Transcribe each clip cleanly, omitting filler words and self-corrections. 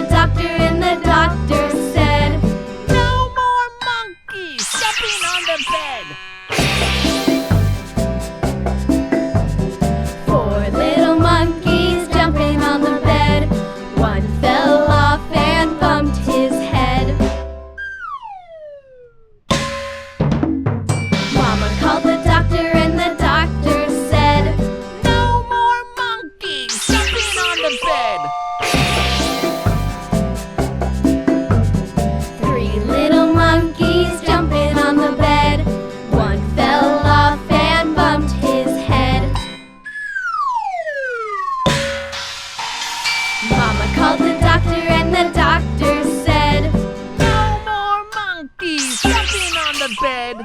doctor and the doctor said, "No more monkeys jumping on the bed." Four little monkeys jumping on the bed. One fell off and bumped his head. Mama called the doctor and the doctor said, "No more monkeys jumping on the bed." Three little monkeys jumping on the bed. One fell off and bumped his head. Mama called the doctor and the doctor said, "No more monkeys jumping on the bed."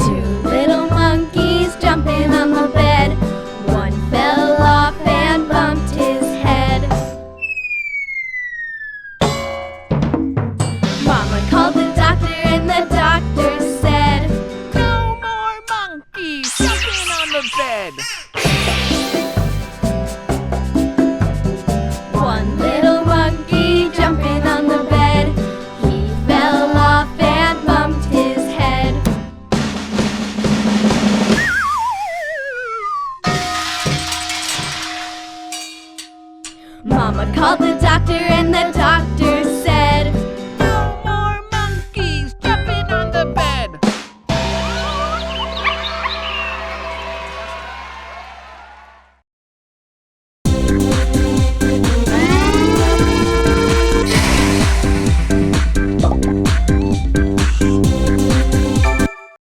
Two little monkeys jumping on the bed. One fell off and bumped his head. Mama called the doctor and the doctor said, "No more monkeys jumping on the bed." One little monkey jumping on the bed. He fell off and bumped his head. Mama called the doctor and the doctor